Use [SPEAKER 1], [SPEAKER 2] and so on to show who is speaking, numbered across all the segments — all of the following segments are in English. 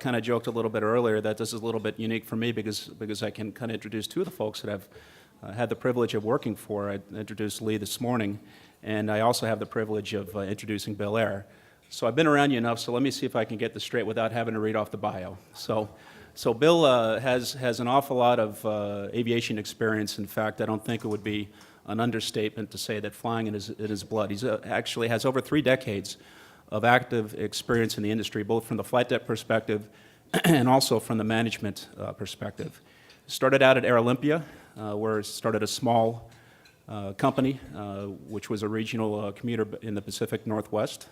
[SPEAKER 1] kind of joked a little bit earlier that this is a little bit unique for me because I can kind of introduce two of the folks that I've had the privilege of working for. I introduced Lee this morning, and I also have the privilege of introducing Bill Ayer. So I've been around you enough, so let me see if I can get this straight without having to read off the bio. So Bill has an awful lot of aviation experience. In fact, I don't think it would be an understatement to say that flying in his blood. He actually has over 3 decades of active experience in the industry, both from the flight deck perspective and also from the management perspective. Started out at Air Olympia, where he started a small company, which was a regional commuter in the Pacific Northwest.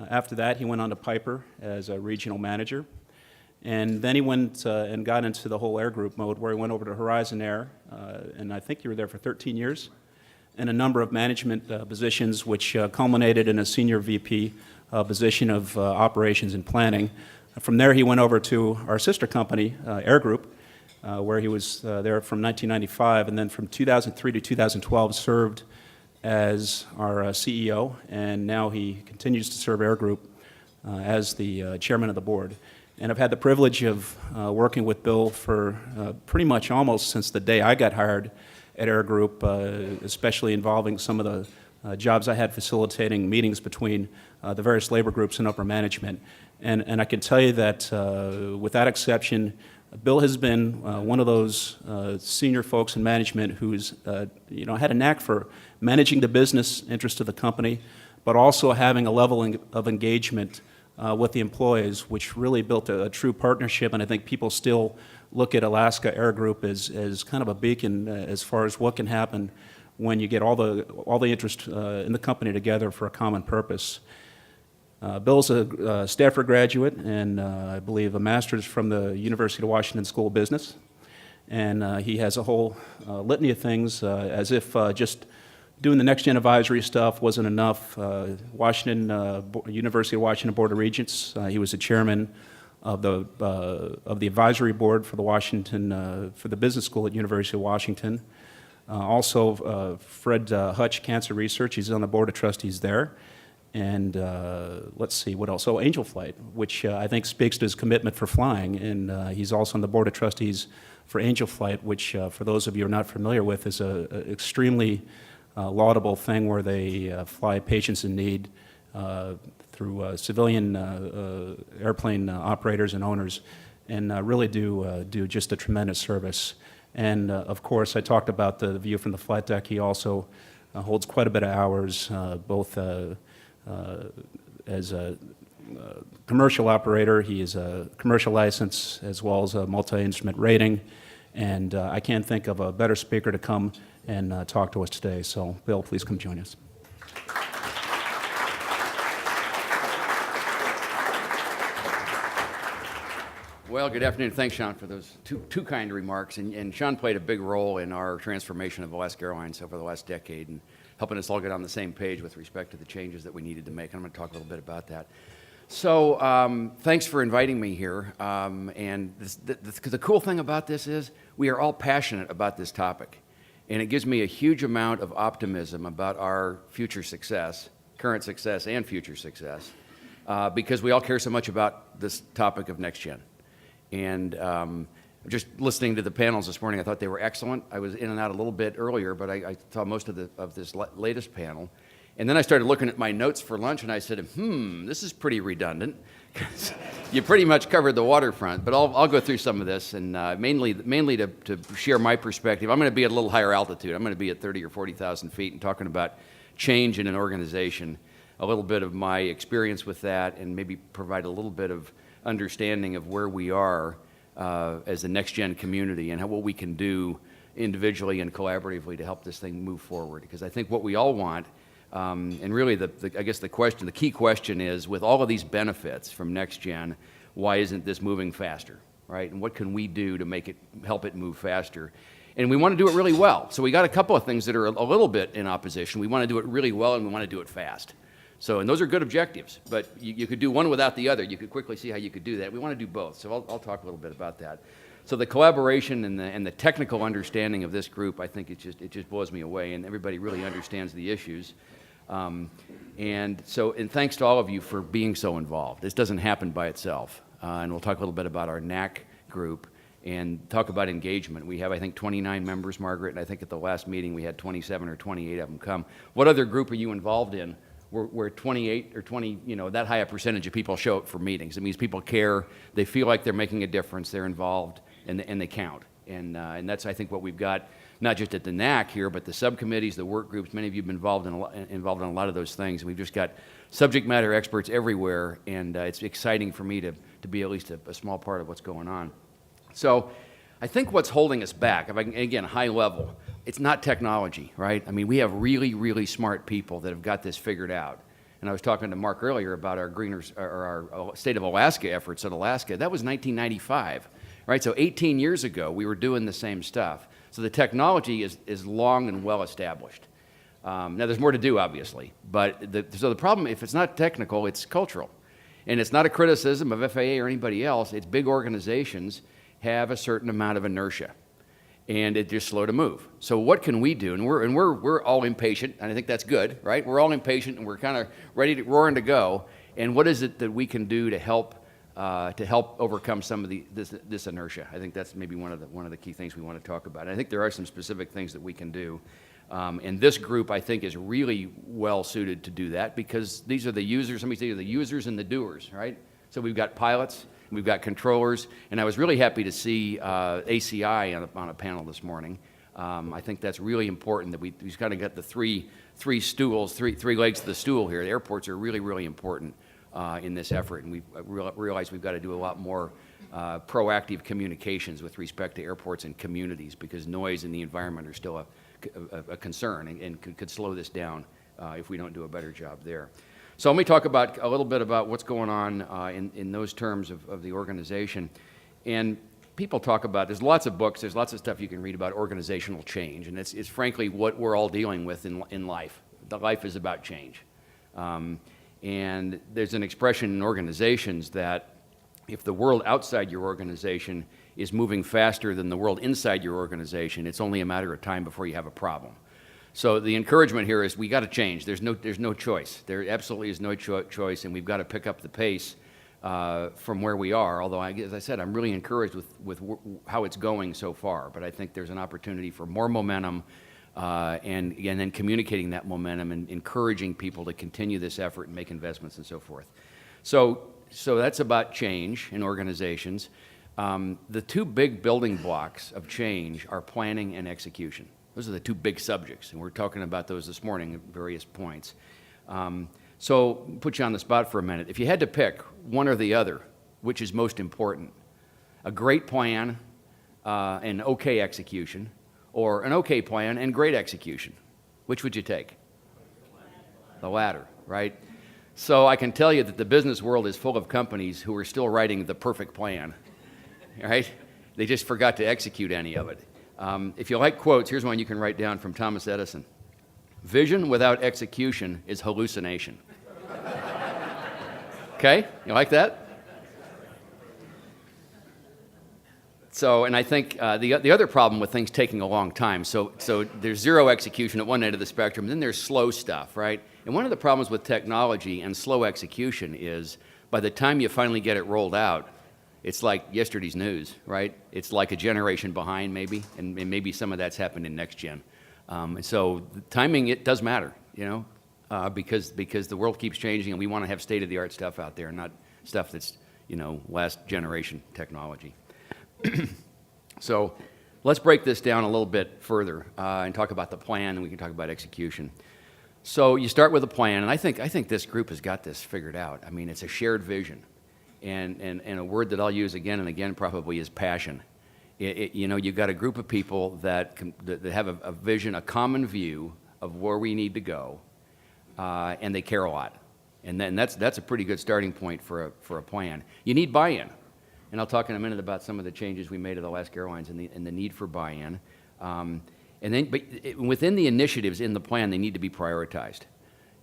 [SPEAKER 1] After that, he went on to Piper as a regional manager. And then he went and got into the whole air group mode, where he went over to Horizon Air, and I think you were there for 13 years, and a number of management positions, which culminated in a senior VP position of operations and planning. From there, he went over to our sister company, Air Group, where he was there from 1995, and then from 2003 to 2012 served as our CEO, and now he continues to serve Air Group as the chairman of the board. And I've had the privilege of working with Bill for pretty much almost since the day I got hired at Air Group, especially involving some of the jobs I had facilitating meetings between the various labor groups and upper management. And I can tell you that without exception, Bill has been one of those senior folks in management who's had a knack for managing the business interest of the company, but also having a level of engagement with the employees, which really built a true partnership. And I think people still look at Alaska Air Group as kind of a beacon as far as what can happen when you get all the interest in the company together for a common purpose. Bill's a Stanford graduate and I believe a master's from the University of Washington School of Business. And he has a whole litany of things, as if just doing the NextGen advisory stuff wasn't enough. University of Washington Board of Regents. He was the chairman of the advisory board for the business school at University of Washington. Also, Fred Hutch Cancer Research. He's on the board of trustees there. And let's see, what else? Oh, Angel Flight, which I think speaks to his commitment for flying. And he's also on the board of trustees for Angel Flight, which, for those of you who are not familiar with, is an extremely laudable thing where they fly patients in need through civilian airplane operators and owners, and really do just a tremendous service. And of course, I talked about the view from the flight deck. He also holds quite a bit of hours, both as a commercial operator. He is a commercial license as well as a multi-instrument rating. And I can't think of a better speaker to come and talk to us today. So, Bill, please come join us.
[SPEAKER 2] Well, good afternoon. Thanks, Sean, for those two kind remarks. And Sean played a big role in our transformation of Alaska Airlines over the last decade and helping us all get on the same page with respect to the changes that we needed to make. And I'm going to talk a little bit about that. So thanks for inviting me here. And the cool thing about this is we are all passionate about this topic. And it gives me a huge amount of optimism about our future success, current success and future success, because we all care so much about this topic of NextGen. And just listening to the panels this morning, I thought they were excellent. I was in and out a little bit earlier, but I saw most of this latest panel. And then I started looking at my notes for lunch, and I said, this is pretty redundant. You pretty much covered the waterfront, but I'll go through some of this, and mainly to share my perspective. I'm going to be at a little higher altitude. I'm going to be at 30 or 40,000 feet and talking about change in an organization, a little bit of my experience with that, and maybe provide a little bit of understanding of where we are as the NextGen community and what we can do individually and collaboratively to help this thing move forward. Because I think what we all want, and really I guess the key question is, with all of these benefits from NextGen, why isn't this moving faster, right? And what can we do to help it move faster? And we want to do it really well. So we got a couple of things that are a little bit in opposition. We want to do it really well, and we want to do it fast. So, and those are good objectives, but you could do one without the other. You could quickly see how you could do that. We want to do both, so I'll talk a little bit about that. So the collaboration and the technical understanding of this group, I think it just blows me away, and everybody really understands the issues. And thanks to all of you for being so involved. This doesn't happen by itself. and we'll talk a little bit about our NAC group and talk about engagement. We have, I think, 29 members, Margaret, and I think at the last meeting we had 27 or 28 of them come. What other group are you involved in where 28 or 20, that high a percentage of people show up for meetings? It means people care, they feel like they're making a difference, they're involved, and they count. And that's, I think, what we've got, not just at the NAC here, but the subcommittees, the work groups. Many of you have been involved in a lot of those things. And we've just got subject matter experts everywhere, and it's exciting for me to be at least a small part of what's going on. So I think what's holding us back, if I can, again, high level, it's not technology, right? I mean, we have really, really smart people that have got this figured out. And I was talking to Mark earlier about our our State of Alaska efforts in Alaska. That was 1995, right? So 18 years ago, we were doing the same stuff. So the technology is long and well established. Now, there's more to do, obviously. But so the problem, if it's not technical, it's cultural. And it's not a criticism of FAA or anybody else. It's big organizations have a certain amount of inertia, and it's just slow to move. So what can we do? And we're all impatient, and I think that's good, right? We're all impatient, and we're kind of roaring to go. And what is it that we can do to help overcome some of this inertia? I think that's maybe one of the key things we want to talk about. And I think there are some specific things that we can do. And this group, I think, is really well suited to do that, because these are the users. Somebody say the users and the doers, right? So we've got pilots. We've got controllers, and I was really happy to see ACI on a panel this morning. I think that's really important that we've kind of got the three stools, three legs to the stool here. The airports are really, really important in this effort, and we realize we've got to do a lot more proactive communications with respect to airports and communities, because noise and the environment are still a concern and could slow this down if we don't do a better job there. So let me talk about a little bit about what's going on in those terms of the organization. And people talk about, there's lots of books, there's lots of stuff you can read about organizational change, and it's frankly what we're all dealing with in life. The life is about change. And there's an expression in organizations that if the world outside your organization is moving faster than the world inside your organization, it's only a matter of time before you have a problem. So the encouragement here is we got to change. There's no choice. There absolutely is no choice, and we've got to pick up the pace from where we are. Although, as I said, I'm really encouraged with how it's going so far. But I think there's an opportunity for more momentum, and then communicating that momentum and encouraging people to continue this effort and make investments and so forth. So that's about change in organizations. The two big building blocks of change are planning and execution. Those are the two big subjects, and we're talking about those this morning at various points. So put you on the spot for a minute. If you had to pick one or the other, which is most important? A great plan and okay execution, or an okay plan and great execution? Which would you take? The latter, right? So I can tell you that the business world is full of companies who are still writing the perfect plan, right? They just forgot to execute any of it. If you like quotes, here's one you can write down from Thomas Edison. Vision without execution is hallucination. Okay, you like that? So, and I think the other problem with things taking a long time, so there's zero execution at one end of the spectrum, and then there's slow stuff, right? And one of the problems with technology and slow execution is by the time you finally get it rolled out, it's like yesterday's news, right? It's like a generation behind, maybe, and maybe some of that's happened in NextGen. And so the timing, it does matter, because the world keeps changing, and we want to have state-of-the-art stuff out there, not stuff that's, last generation technology. So let's break this down a little bit further and talk about the plan, and we can talk about execution. So you start with a plan, and I think this group has got this figured out. I mean, it's a shared vision. And a word that I'll use again and again probably is passion. You've got a group of people that have a vision, a common view of where we need to go, and they care a lot. And then that's a pretty good starting point for a plan. You need buy-in, and I'll talk in a minute about some of the changes we made at Alaska Airlines and the need for buy-in. But within the initiatives in the plan, they need to be prioritized.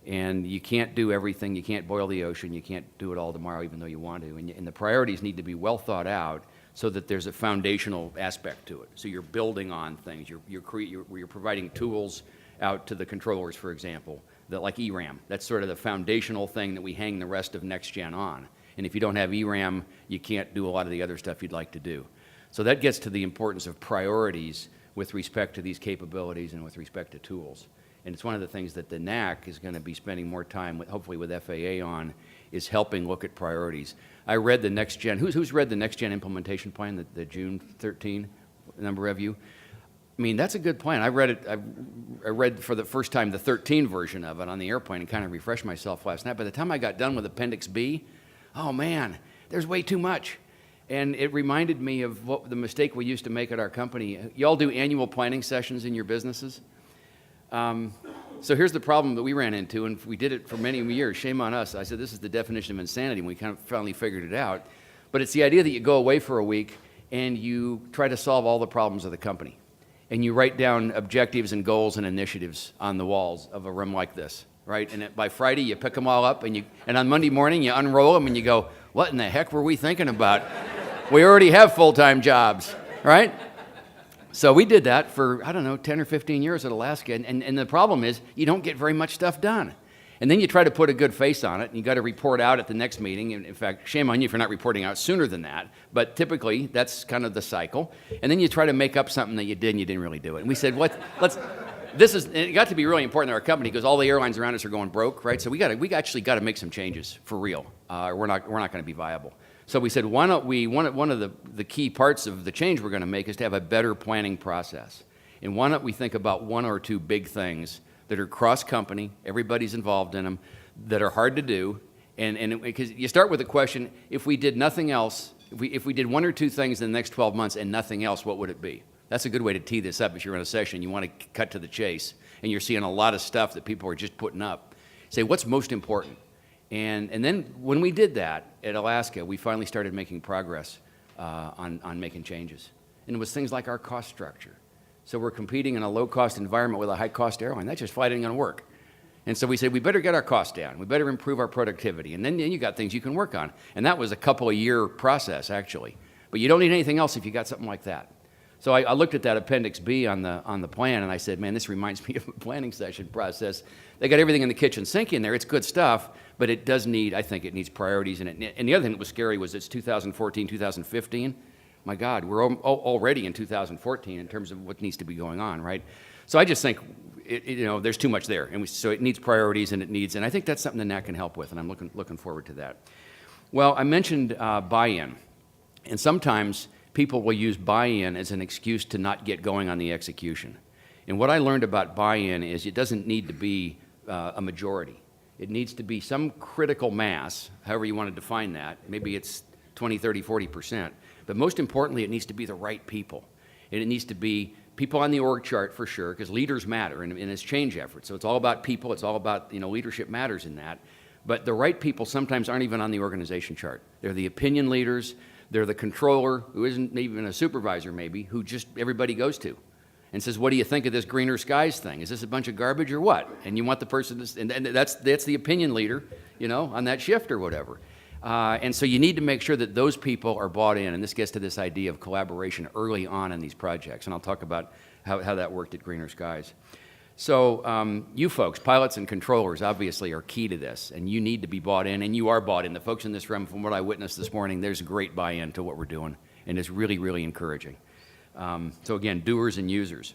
[SPEAKER 2] And you can't do everything. You can't boil the ocean. You can't do it all tomorrow, even though you want to. And the priorities need to be well thought out so that there's a foundational aspect to it. So you're building on things. You're providing tools out to the controllers, for example, that like ERAM. That's sort of the foundational thing that we hang the rest of NextGen on. And if you don't have ERAM, you can't do a lot of the other stuff you'd like to do. So that gets to the importance of priorities with respect to these capabilities and with respect to tools. And it's one of the things that the NAC is going to be spending more time, with, hopefully with FAA on, is helping look at priorities. I read the NextGen, who's read the NextGen implementation plan, the June 13, number of you? I mean, that's a good plan. I read it, I read for the first time the 13 version of it on the airplane and kind of refreshed myself last night. By the time I got done with Appendix B, oh man, there's way too much. And it reminded me of what the mistake we used to make at our company. Y'all do annual planning sessions in your businesses? So here's the problem that we ran into, and we did it for many years. Shame on us. I said, this is the definition of insanity, and we kind of finally figured it out. But it's the idea that you go away for a week and you try to solve all the problems of the company. And you write down objectives and goals and initiatives on the walls of a room like this, right? And by Friday, you pick them all up, and on Monday morning, you unroll them, and you go, what in the heck were we thinking about? We already have full-time jobs, right? So we did that for, I don't know, 10 or 15 years at Alaska, and the problem is you don't get very much stuff done. And then you try to put a good face on it, and you got to report out at the next meeting. And in fact, shame on you for not reporting out sooner than that, but typically that's kind of the cycle. And then you try to make up something that you did and you didn't really do it. And we said, it got to be really important in our company because all the airlines around us are going broke, right? So we actually got to make some changes for real. We're not going to be viable. So we said, why don't we, one of the key parts of the change we're going to make is to have a better planning process. And why don't we think about one or two big things that are cross-company, everybody's involved in them, that are hard to do, and because you start with the question, if we did nothing else, if we did one or two things in the next 12 months and nothing else, what would it be? That's a good way to tee this up if you're in a session, you want to cut to the chase, and you're seeing a lot of stuff that people are just putting up. Say, what's most important? And then when we did that at Alaska, we finally started making progress on making changes. And it was things like our cost structure. So we're competing in a low-cost environment with a high-cost airline. That just flat ain't going to work. And so we said, we better get our costs down. We better improve our productivity. And then you got things you can work on. And that was a couple-of-year process, actually. But you don't need anything else if you got something like that. So I looked at that Appendix B on the plan, and I said, man, this reminds me of a planning session process. They got everything in the kitchen sink in there. It's good stuff, but it does need, I think it needs priorities in it. And the other thing that was scary was it's 2014, 2015. My God, we're already in 2014 in terms of what needs to be going on, right? So I just think, there's too much there. And so it needs priorities, and I think that's something the NAC can help with, and I'm looking forward to that. Well, I mentioned buy-in, and sometimes people will use buy-in as an excuse to not get going on the execution. And what I learned about buy-in is it doesn't need to be a majority. It needs to be some critical mass, however you want to define that. Maybe it's 20, 30, 40%. But most importantly, it needs to be the right people. And it needs to be people on the org chart for sure, because leaders matter in this change effort. So it's all about people. It's all about, leadership matters in that. But the right people sometimes aren't even on the organization chart. They're the opinion leaders. They're the controller, who isn't even a supervisor maybe, who just everybody goes to and says, what do you think of this greener skies thing? Is this a bunch of garbage or what? And you want the person to, and that's the opinion leader, on that shift or whatever. And so you need to make sure that those people are bought in, and this gets to this idea of collaboration early on in these projects, and I'll talk about how that worked at Greener Skies. So you folks, pilots and controllers, obviously are key to this, and you need to be bought in, and you are bought in. The folks in this room, from what I witnessed this morning, there's great buy-in to what we're doing, and it's really, really encouraging. So again, doers and users.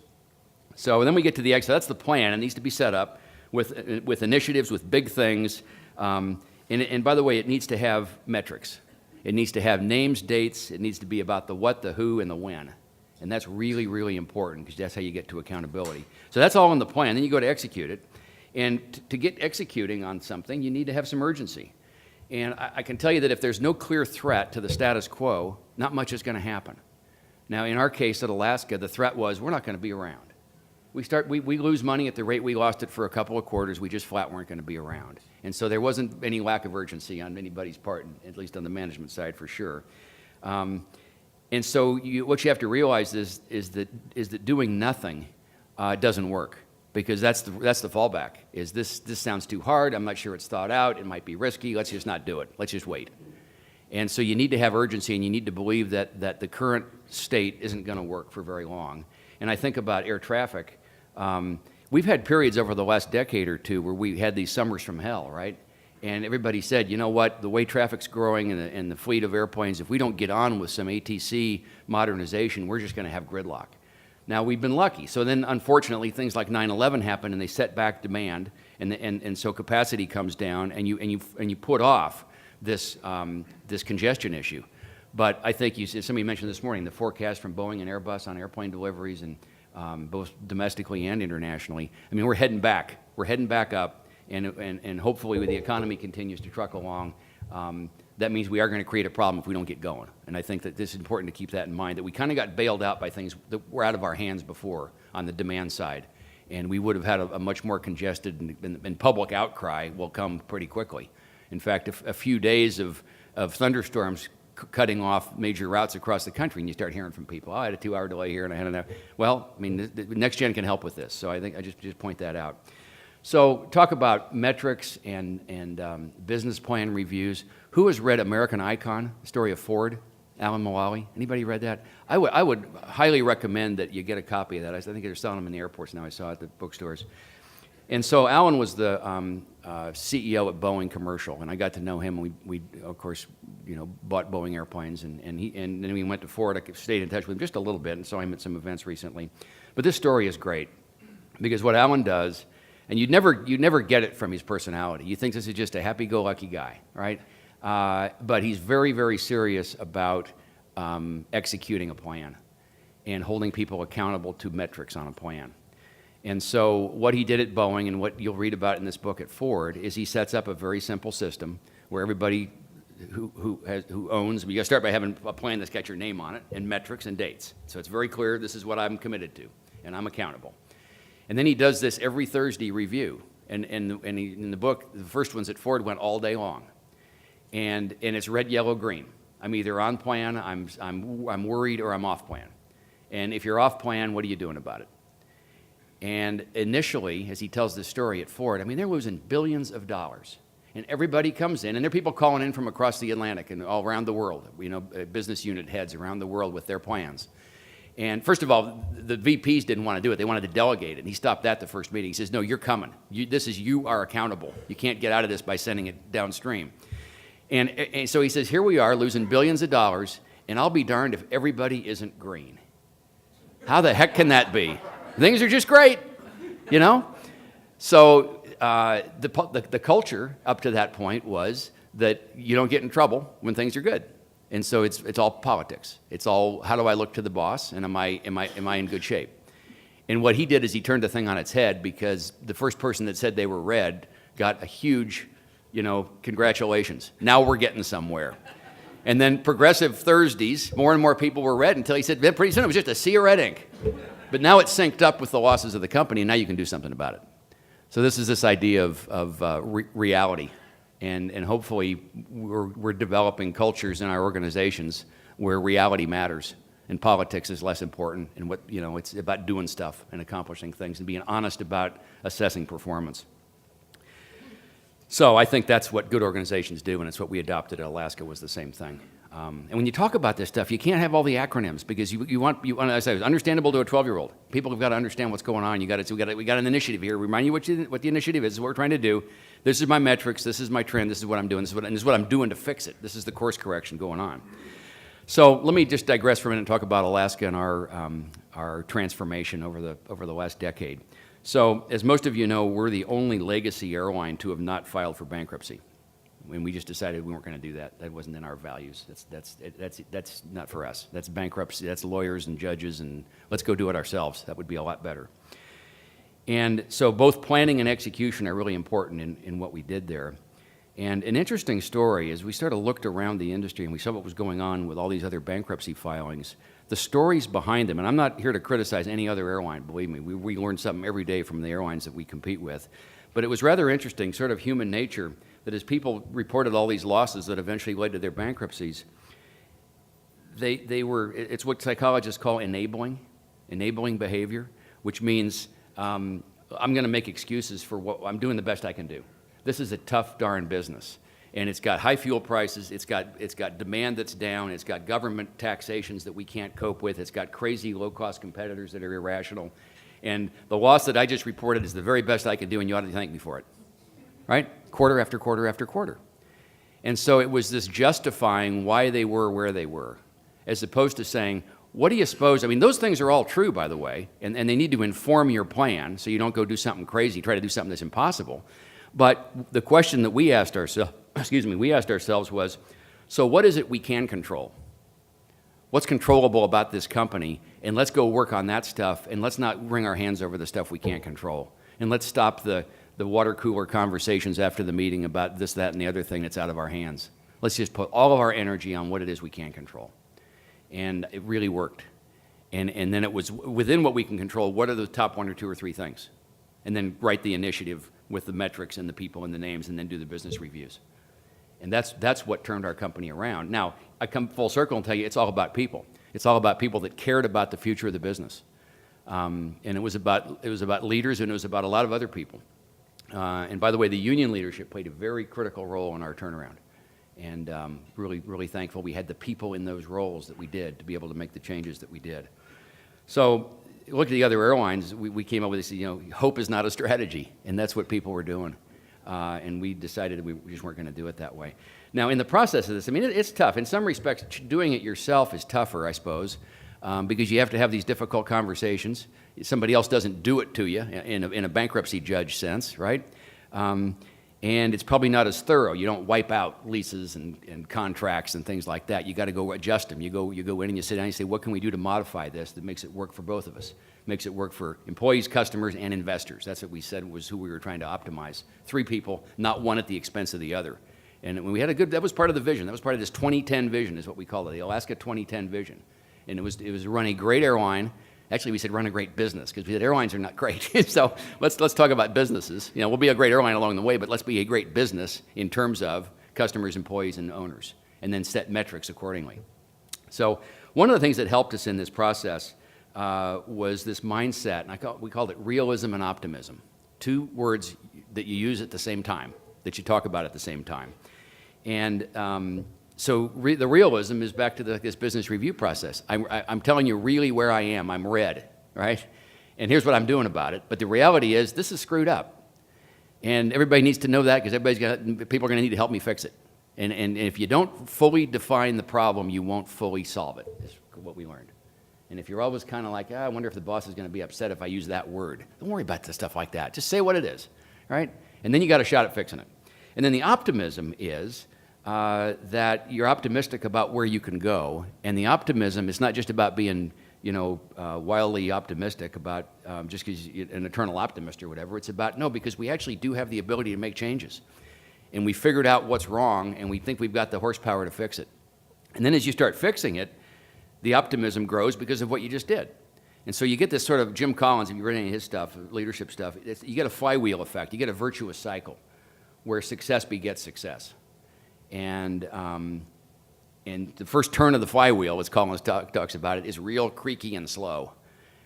[SPEAKER 2] So then we get to the exit. That's the plan. It needs to be set up with initiatives, with big things. And by the way, it needs to have metrics. It needs to have names, dates. It needs to be about the what, the who, and the when. And that's really, really important because that's how you get to accountability. So that's all in the plan. Then you go to execute it. And to get executing on something, you need to have some urgency. And I can tell you that if there's no clear threat to the status quo, not much is going to happen. Now, in our case at Alaska, the threat was we're not going to be around. We lose money at the rate we lost it for a couple of quarters. We just flat weren't going to be around. And so there wasn't any lack of urgency on anybody's part, at least on the management side for sure. And so what you have to realize is that doing nothing doesn't work, because that's the fallback. Is this sounds too hard? I'm not sure it's thought out. It might be risky. Let's just not do it. Let's just wait. And so you need to have urgency, and you need to believe that the current state isn't going to work for very long. And I think about air traffic. We've had periods over the last decade or two where we had these summers from hell, right? And everybody said, you know what, the way traffic's growing and the fleet of airplanes, if we don't get on with some ATC modernization, we're just going to have gridlock. Now, we've been lucky. So then, unfortunately, things like 9/11 happen, and they set back demand, and so capacity comes down, and you put off this congestion issue. But I think somebody mentioned this morning the forecast from Boeing and Airbus on airplane deliveries, and both domestically and internationally. I mean, we're heading back. We're heading back up, and hopefully, when the economy continues to truck along, that means we are going to create a problem if we don't get going. And I think that this is important to keep that in mind, that we kind of got bailed out by things that were out of our hands before on the demand side. And we would have had a much more congested and public outcry will come pretty quickly. In fact, a few days of thunderstorms cutting off major routes across the country, and you start hearing from people, I had a 2-hour delay here, and I had enough. Well, I mean, the NextGen can help with this. So I think I just point that out. So talk about metrics and business plan reviews. Who has read American Icon, the story of Ford, Alan Mulally? Anybody read that? I would highly recommend that you get a copy of that. I think they're selling them in the airports now. I saw it at the bookstores. And so Alan was the CEO at Boeing Commercial, and I got to know him. We of course, bought Boeing airplanes, and then we went to Ford. I stayed in touch with him just a little bit, and saw him at some events recently. But this story is great because what Alan does, and you'd never get it from his personality. You think this is just a happy-go-lucky guy, right? But he's very, very serious about executing a plan and holding people accountable to metrics on a plan. And so what he did at Boeing, and what you'll read about in this book at Ford, is he sets up a very simple system where everybody who owns, you got to start by having a plan that's got your name on it, and metrics and dates. So it's very clear, this is what I'm committed to, and I'm accountable. And then he does this every Thursday review. And in the book, the first ones at Ford went all day long. And it's red, yellow, green. I'm either on plan, I'm worried, or I'm off plan. And if you're off plan, what are you doing about it? And initially, as he tells this story at Ford, I mean, they're losing billions of dollars. And everybody comes in, and there are people calling in from across the Atlantic and all around the world, business unit heads around the world with their plans. And first of all, the VPs didn't want to do it. They wanted to delegate it. And he stopped that the first meeting. He says, no, you're coming. You are accountable. You can't get out of this by sending it downstream. And so he says, here we are losing billions of dollars, and I'll be darned if everybody isn't green. How the heck can that be? Things are just great, So the culture up to that point was that you don't get in trouble when things are good. And so it's all politics. It's all, how do I look to the boss, and am I in good shape? And what he did is he turned the thing on its head, because the first person that said they were red got a huge, congratulations. Now we're getting somewhere. And then progressive Thursdays, more and more people were red, until he said, pretty soon it was just a sea of red ink. But now it's synced up with the losses of the company, and now you can do something about it. So this is this idea of reality. And hopefully we're developing cultures in our organizations where reality matters and politics is less important, and it's about doing stuff and accomplishing things and being honest about assessing performance. So I think that's what good organizations do, and it's what we adopted at Alaska was the same thing. And when you talk about this stuff, you can't have all the acronyms, because you want, as I said, it was understandable to a 12-year-old. People have got to understand what's going on. We got an initiative here. Remind you what the initiative is, what we're trying to do. This is my metrics. This is my trend. This is what I'm doing. This is what I'm doing to fix it. This is the course correction going on. So let me just digress for a minute and talk about Alaska and our transformation over the last decade. So as most of you know, we're the only legacy airline to have not filed for bankruptcy. And we just decided we weren't going to do that. That wasn't in our values. That's not for us. That's bankruptcy. That's lawyers and judges, and let's go do it ourselves. That would be a lot better. And so both planning and execution are really important in what we did there. And an interesting story is we sort of looked around the industry and we saw what was going on with all these other bankruptcy filings. The stories behind them, and I'm not here to criticize any other airline, believe me. We learn something every day from the airlines that we compete with. But it was rather interesting, sort of human nature, that as people reported all these losses that eventually led to their bankruptcies, it's what psychologists call enabling behavior, which means I'm going to make excuses for what I'm doing the best I can do. This is a tough darn business, and it's got high fuel prices, it's got demand that's down, it's got government taxations that we can't cope with, it's got crazy low-cost competitors that are irrational, and the loss that I just reported is the very best I can do, and you ought to thank me for it. right? Quarter after quarter after quarter. And so it was this justifying why they were where they were, as opposed to saying, what do you suppose? I mean, those things are all true, by the way, and they need to inform your plan so you don't go do something crazy, try to do something that's impossible. But the question that we asked ourselves, was, so what is it we can control? What's controllable about this company? And let's go work on that stuff, and let's not wring our hands over the stuff we can't control. And let's stop the water cooler conversations after the meeting about this, that, and the other thing that's out of our hands. Let's just put all of our energy on what it is we can control. And it really worked. And then it was within what we can control, what are the top 1 or 2 or 3 things? And then write the initiative with the metrics and the people and the names, and then do the business reviews. And that's what turned our company around. Now, I come full circle and tell you it's all about people. It's all about people that cared about the future of the business. And it was about leaders, and it was about a lot of other people. And by the way, the union leadership played a very critical role in our turnaround. And really, really thankful we had the people in those roles that we did to be able to make the changes that we did. So look at the other airlines. We came up with this, hope is not a strategy. And that's what people were doing. And we decided we just weren't going to do it that way. Now, in the process of this, I mean, it's tough. In some respects, doing it yourself is tougher, I suppose, because you have to have these difficult conversations. Somebody else doesn't do it to you in a bankruptcy judge sense, right? And it's probably not as thorough. You don't wipe out leases and contracts and things like that. You got to go adjust them. You go in and you sit down and you say, what can we do to modify this that makes it work for both of us? Makes it work for employees, customers, and investors. That's what we said was who we were trying to optimize. 3 people, not one at the expense of the other. And when we had that was part of the vision. That was part of this 2010 vision is what we call it, the Alaska 2010 vision. And it was to run a great airline. Actually, we said run a great business because we said airlines are not great. So let's talk about businesses. We'll be a great airline along the way, but let's be a great business in terms of customers, employees, and owners, and then set metrics accordingly. So one of the things that helped us in this process was this mindset, and we called it realism and optimism. 2 words that you use at the same time, that you talk about at the same time. And the realism is back to this business review process. I'm telling you really where I am. I'm red, right? And here's what I'm doing about it. But the reality is this is screwed up. And everybody needs to know that because people are going to need to help me fix it. And if you don't fully define the problem, you won't fully solve it, is what we learned. And if you're always kind of like, I wonder if the boss is going to be upset if I use that word. Don't worry about the stuff like that. Just say what it is, right? And then you got a shot at fixing it. And then the optimism is that you're optimistic about where you can go. And the optimism is not just about being, wildly optimistic about just because you're an eternal optimist or whatever. It's about, no, because we actually do have the ability to make changes. And we figured out what's wrong, and we think we've got the horsepower to fix it. And then as you start fixing it, the optimism grows because of what you just did. And so you get this sort of Jim Collins, if you read any of his stuff, leadership stuff, you get a flywheel effect. You get a virtuous cycle where success begets success. And the first turn of the flywheel, as Collins talks about it, is real creaky and slow.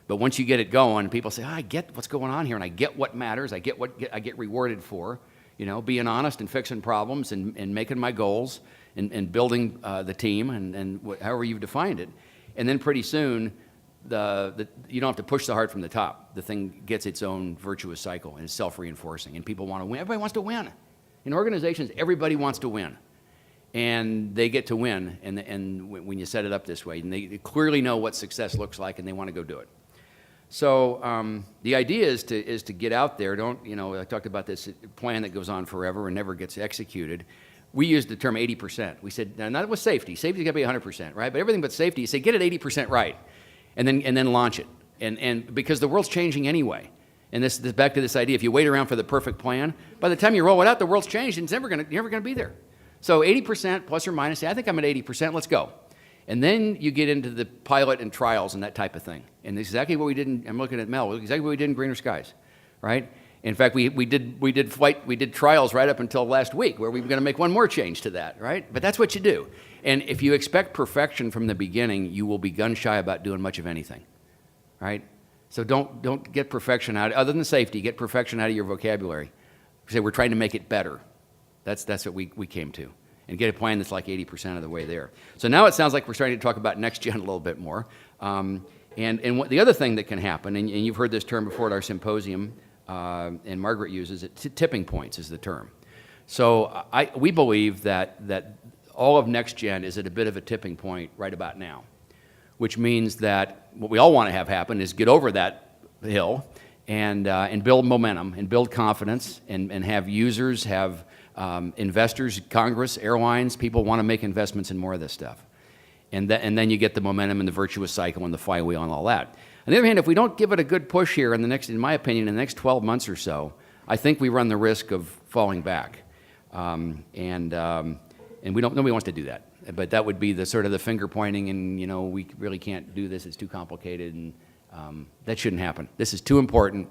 [SPEAKER 2] But once you get it going, people say, I get what's going on here, and I get what matters. I get what I get rewarded for, being honest and fixing problems and making my goals and building the team and however you've defined it. And then pretty soon, you don't have to push the heart from the top. The thing gets its own virtuous cycle and it's self-reinforcing. And people want to win. Everybody wants to win. In organizations, everybody wants to win. And they get to win and when you set it up this way. And they clearly know what success looks like and they want to go do it. So the idea is to get out there. I talked about this plan that goes on forever and never gets executed. We used the term 80%. We said, now not with safety. Safety's got to be 100%, right? But everything but safety, you say, get it 80% right, and then launch it. And because the world's changing anyway. And this back to this idea, if you wait around for the perfect plan, by the time you roll it out, the world's changed, and you're never going to be there. So 80% plus or minus, say, I think I'm at 80%, let's go. And then you get into the pilot and trials and that type of thing. And this is exactly what we did I'm looking at Mel, exactly what we did in Greener Skies, right? In fact, we did trials right up until last week where we were going to make one more change to that, right? But that's what you do. And if you expect perfection from the beginning, you will be gun shy about doing much of anything, right? So don't get perfection out, other than safety, get perfection out of your vocabulary. Say we're trying to make it better. That's what we came to. And get a plan that's like 80% of the way there. So now it sounds like we're starting to talk about NextGen a little bit more. And what the other thing that can happen, and you've heard this term before at our symposium, and Margaret uses it, tipping points is the term. So we believe that all of NextGen is at a bit of a tipping point right about now, which means that what we all want to have happen is get over that hill and build momentum and build confidence and have users, have investors, Congress, airlines, people want to make investments in more of this stuff. And then you get the momentum and the virtuous cycle and the flywheel and all that. On the other hand, if we don't give it a good push here in my opinion, in the next 12 months or so, I think we run the risk of falling back. And nobody wants to do that. But that would be the sort of the finger pointing and, we really can't do this, it's too complicated, and that shouldn't happen. This is too important.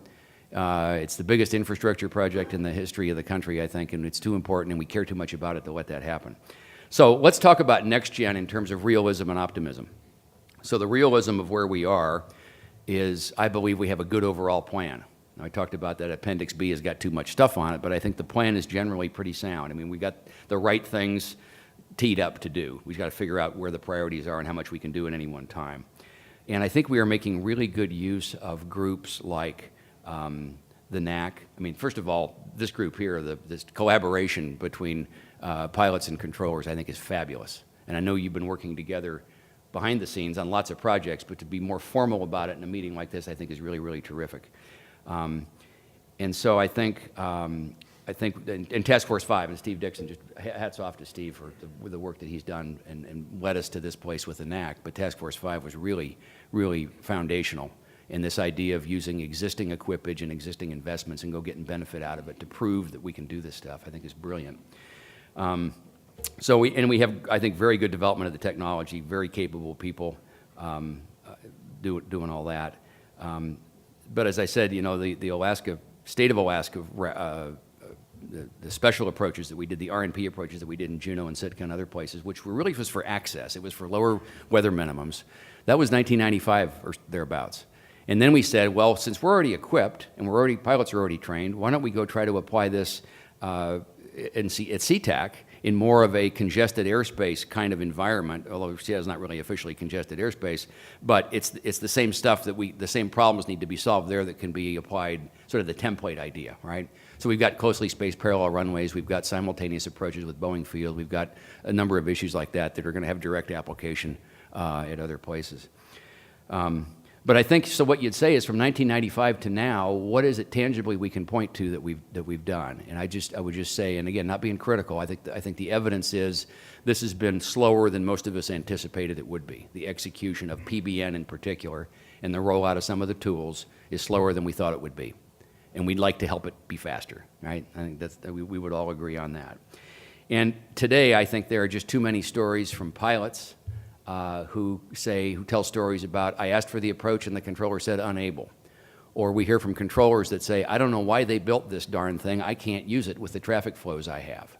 [SPEAKER 2] It's the biggest infrastructure project in the history of the country, I think, and it's too important, and we care too much about it to let that happen. So let's talk about NextGen in terms of realism and optimism. So the realism of where we are is, I believe we have a good overall plan. Now, I talked about that Appendix B has got too much stuff on it, but I think the plan is generally pretty sound. I mean, we got the right things teed up to do. We've got to figure out where the priorities are and how much we can do at any one time. And I think we are making really good use of groups like the NAC. I mean, first of all, this group here, this collaboration between pilots and controllers, I think is fabulous. And I know you've been working together behind the scenes on lots of projects, but to be more formal about it in a meeting like this, I think is really, really terrific. And so I think in Task Force 5, and Steve Dixon, just hats off to Steve for the work that he's done and led us to this place with the NAC, but Task Force 5 was really, really foundational in this idea of using existing equipage and existing investments and go getting benefit out of it to prove that we can do this stuff, I think is brilliant. So we have, I think, very good development of the technology, very capable people doing all that. But as I said, the Alaska, state of Alaska, the special approaches that we did, the R&P approaches that we did in Juneau and Sitka and other places, which were really was for access. It was for lower weather minimums. That was 1995 or thereabouts. And then we said, well, since we're already equipped and pilots are already trained, why don't we go try to apply this at SeaTac in more of a congested airspace kind of environment, although Seattle is not really officially congested airspace, but it's the same stuff the same problems need to be solved there that can be applied, sort of the template idea, right? So we've got closely spaced parallel runways, we've got simultaneous approaches with Boeing Field, we've got a number of issues like that are going to have direct application at other places. But I think, so what you'd say is from 1995 to now, what is it tangibly we can point to that we've done? And I would just say, and again, not being critical, I think the evidence is this has been slower than most of us anticipated it would be. The execution of PBN in particular and the rollout of some of the tools is slower than we thought it would be. And we'd like to help it be faster, right? I think we would all agree on that. And today, I think there are just too many stories from pilots who tell stories about, I asked for the approach and the controller said unable. Or we hear from controllers that say, I don't know why they built this darn thing, I can't use it with the traffic flows I have.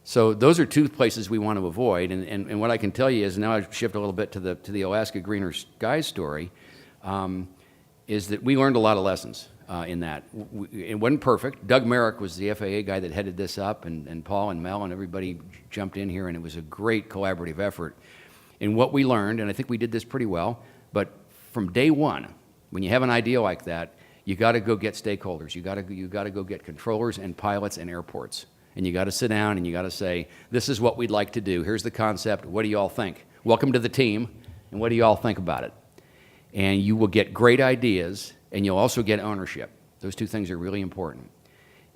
[SPEAKER 2] So those are two places we want to avoid, and what I can tell you is, now I shift a little bit to the Alaska Greener Skies story, is that we learned a lot of lessons in that. It wasn't perfect. Doug Merrick was the FAA guy that headed this up, and Paul and Mel and everybody jumped in here, and it was a great collaborative effort. And what we learned, and I think we did this pretty well, but from day one, when you have an idea like that, you got to go get stakeholders. You got to go get controllers and pilots and airports. And you got to sit down and you got to say, this is what we'd like to do. Here's the concept. What do you all think? Welcome to the team. And what do you all think about it? And you will get great ideas, and you'll also get ownership. Those two things are really important.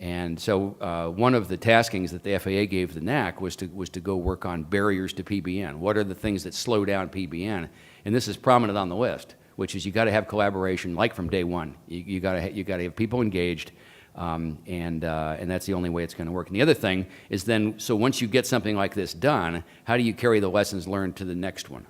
[SPEAKER 2] And so one of the taskings that the FAA gave the NAC was to go work on barriers to PBN. What are the things that slow down PBN? And this is prominent on the list, which is you got to have collaboration, like from day one. You got to have people engaged, and that's the only way it's going to work. And the other thing is then, so once you get something like this done, how do you carry the lessons learned to the next one?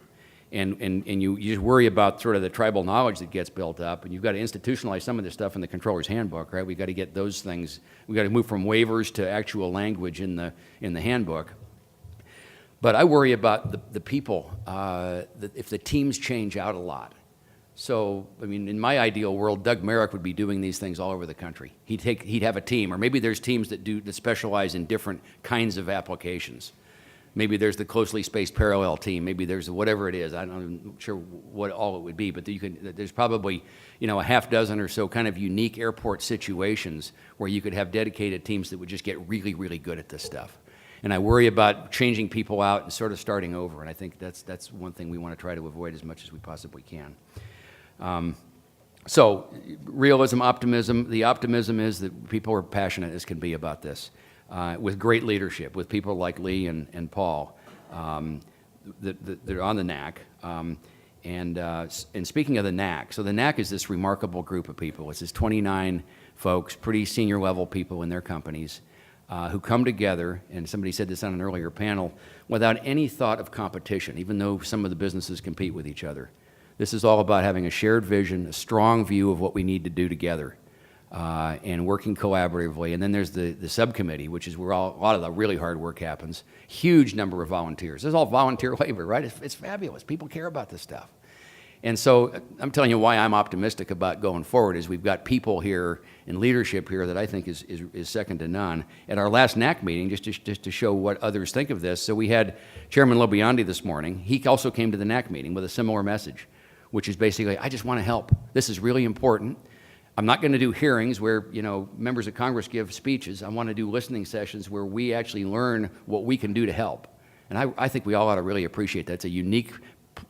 [SPEAKER 2] And you just worry about sort of the tribal knowledge that gets built up, and you've got to institutionalize some of this stuff in the controller's handbook, right? We've got to get those things, we've got to move from waivers to actual language in the handbook. But I worry about the people, if the teams change out a lot. So, I mean, in my ideal world, Doug Merrick would be doing these things all over the country. He'd have a team, or maybe there's teams that specialize in different kinds of applications. Maybe there's the closely spaced parallel team. Maybe there's whatever it is. I'm not even sure what all it would be, but there's probably, a half dozen or so kind of unique airport situations where you could have dedicated teams that would just get really, really good at this stuff. And I worry about changing people out and sort of starting over, and I think that's one thing we want to try to avoid as much as we possibly can. So, realism, optimism. The optimism is that people are passionate as can be about this, with great leadership, with people like Lee and Paul that are on the NAC. And speaking of the NAC, so the NAC is this remarkable group of people. It's this 29 folks, pretty senior level people in their companies, who come together, and somebody said this on an earlier panel, without any thought of competition, even though some of the businesses compete with each other. This is all about having a shared vision, a strong view of what we need to do together, and working collaboratively. And then there's the subcommittee, which is where a lot of the really hard work happens. Huge number of volunteers. This is all volunteer labor, right? It's fabulous. People care about this stuff. And so I'm telling you why I'm optimistic about going forward is we've got people here and leadership here that I think is second to none. At our last NAC meeting, just to show what others think of this, so we had Chairman Lobiandi this morning. He also came to the NAC meeting with a similar message, which is basically, I just want to help. This is really important. I'm not going to do hearings where, members of Congress give speeches. I want to do listening sessions where we actually learn what we can do to help. And I think we all ought to really appreciate that. It's a unique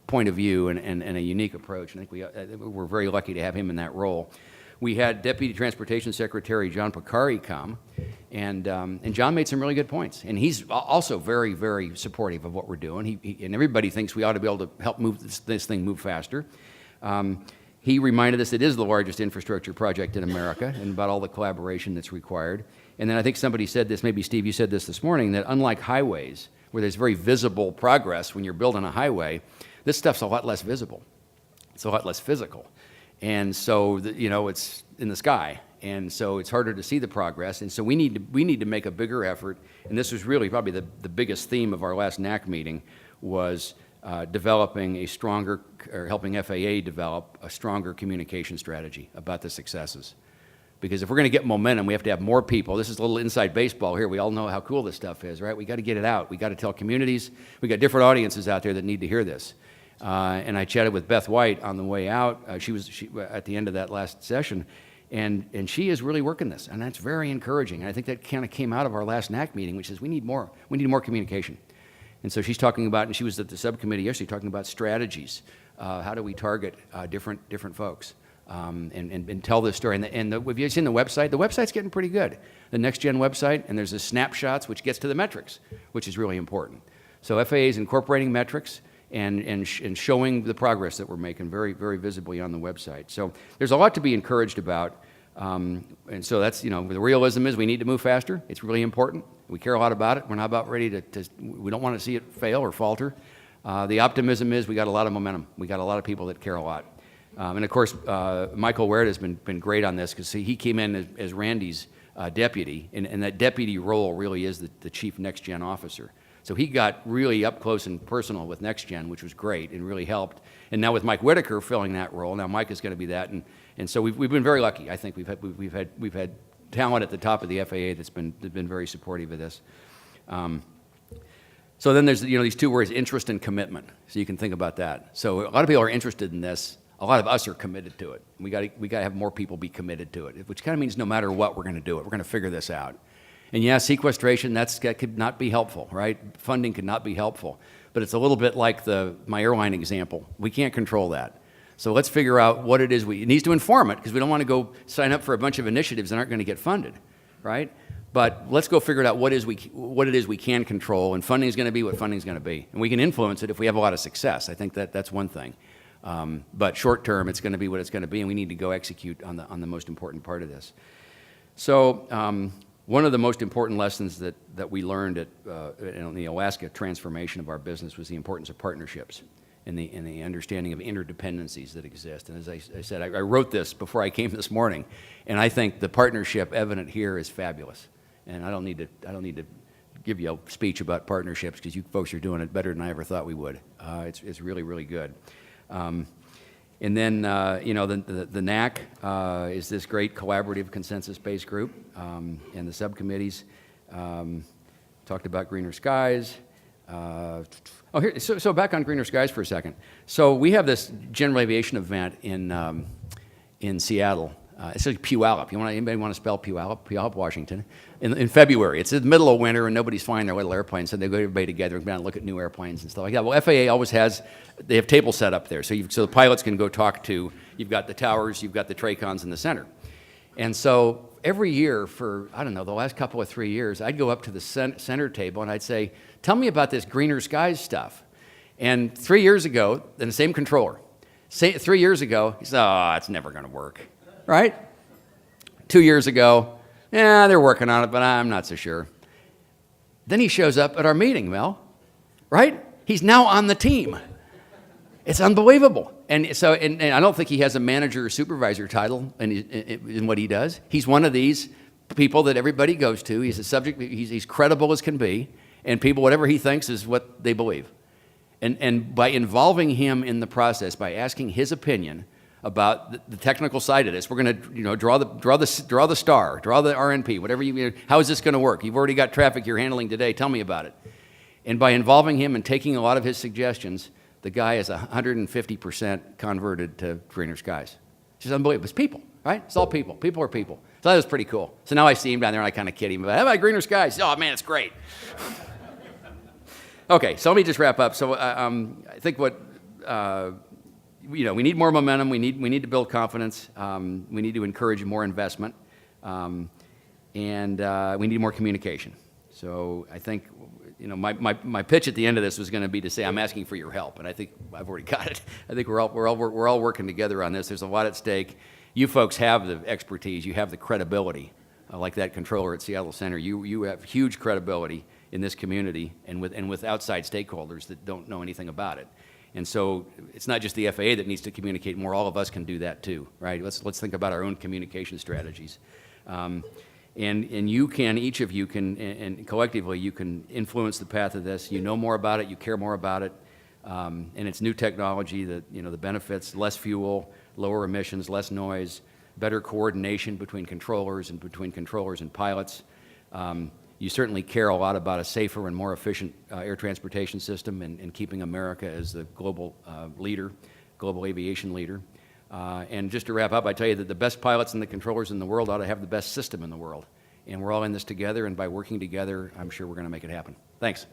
[SPEAKER 2] point of view and a unique approach. And I think we're very lucky to have him in that role. We had Deputy Transportation Secretary John Picari come, and John made some really good points. And he's also very, very supportive of what we're doing. And everybody thinks we ought to be able to help move this thing move faster. He reminded us it is the largest infrastructure project in America and about all the collaboration that's required. And then I think somebody said this, maybe Steve, you said this morning, that unlike highways, where there's very visible progress when you're building a highway, this stuff's a lot less visible. It's a lot less physical. And so, it's in the sky. And so it's harder to see the progress. And so we need to make a bigger effort. And this was really probably the biggest theme of our last NAC meeting was developing a stronger, or helping FAA develop a stronger communication strategy about the successes. Because if we're going to get momentum, we have to have more people. This is a little inside baseball here. We all know how cool this stuff is, right? We got to get it out. We got to tell communities. We got different audiences out there that need to hear this. And I chatted with Beth White on the way out. She at the end of that last session, and she is really working this, and that's very encouraging. And I think that kind of came out of our last NAC meeting, which is we need more communication. And so she's talking about, and she was at the subcommittee yesterday talking about strategies. How do we target different folks and tell this story? And have you seen the website? The website's getting pretty good. The NextGen website, and there's the snapshots, which gets to the metrics, which is really important. So FAA is incorporating metrics and showing the progress that we're making very, very visibly on the website. So there's a lot to be encouraged about. And so that's, the realism is we need to move faster. It's really important. We care a lot about it. We're not about ready we don't want to see it fail or falter. The optimism is we got a lot of momentum. We got a lot of people that care a lot. And of course, Michael Ward has been great on this because he came in as Randy's deputy, and that deputy role really is the chief NextGen officer. So he got really up close and personal with NextGen, which was great and really helped. And now with Mike Whitaker filling that role, now Mike is going to be that, and so we've been very lucky. I think we've had talent at the top of the FAA that's been very supportive of this. So then there's these two words, interest and commitment. So you can think about that. So a lot of people are interested in this. A lot of us are committed to it. We got to have more people be committed to it, which kind of means no matter what, we're going to do it. We're going to figure this out. And yeah, sequestration, that could not be helpful, right? Funding could not be helpful. But it's a little bit like my airline example. We can't control that. So let's figure out what it is it needs to inform it, because we don't want to go sign up for a bunch of initiatives that aren't going to get funded, right? But let's go figure it out what it is we can control, and funding is going to be what funding is going to be. And we can influence it if we have a lot of success. I think that's one thing. But short term, it's going to be what it's going to be, and we need to go execute on the most important part of this. So one of the most important lessons that we learned in the Alaska transformation of our business was the importance of partnerships and the understanding of interdependencies that exist. And as I said, I wrote this before I came this morning, and I think the partnership evident here is fabulous. And I don't need to give you a speech about partnerships, because you folks are doing it better than I ever thought we would. It's really, really good. And then, the NAC is this great collaborative consensus-based group, and the subcommittees talked about greener skies. Here, so back on greener skies for a second. So we have this general aviation event in Seattle. It's like Puyallup. Anybody want to spell Puyallup? Puyallup, Washington. In February. It's in the middle of winter and nobody's flying their little airplanes, so they go everybody together and go down and look at new airplanes and stuff like that. Well, FAA always they have tables set up there, so the pilots can go talk to. You've got the towers, you've got the TRACONs in the center, and so every year for I don't know the last couple of 3 years, I'd go up to the center table and I'd say, "Tell me about this greener skies stuff." And 3 years ago, then the same controller. 3 years ago, he said, "Oh, it's never going to work." Right? 2 years ago, yeah, they're working on it, but I'm not so sure. Then he shows up at our meeting, Mel, right? He's now on the team. It's unbelievable. And so, and I don't think he has a manager or supervisor title in what he does. He's one of these people that everybody goes to. He's a subject, he's credible as can be, and people, whatever he thinks is what they believe. And by involving him in the process, by asking his opinion about the technical side of this, we're going to draw the star, draw the RNP, whatever how is this going to work? You've already got traffic you're handling today. Tell me about it. And by involving him and taking a lot of his suggestions, the guy is 150% converted to greener skies. It's just unbelievable. It's people, right? It's all people. People are people. So that was pretty cool. So now I see him down there and I kind of kid him about, how about greener skies? Oh man, it's great. Okay, so let me just wrap up. So I think what we need more momentum. We need to build confidence. We need to encourage more investment, and we need more communication. So I think my pitch at the end of this was going to be to say I'm asking for your help, and I think I've already got it. I think we're all working together on this. There's a lot at stake. You folks have the expertise. You have the credibility, like that controller at Seattle Center. You have huge credibility in this community and with outside stakeholders that don't know anything about it. And so it's not just the FAA that needs to communicate more. All of us can do that too, right? Let's think about our own communication strategies. And you can, each of you can, and collectively, you can influence the path of this. You know more about it. You care more about it. And it's new technology that, the benefits, less fuel, lower emissions, less noise, better coordination between controllers and pilots. You certainly care a lot about a safer and more efficient air transportation system and keeping America as the global leader, global aviation leader. And just to wrap up, I tell you that the best pilots and the controllers in the world ought to have the best system in the world. And we're all in this together, and by working together, I'm sure we're going to make it happen. Thanks.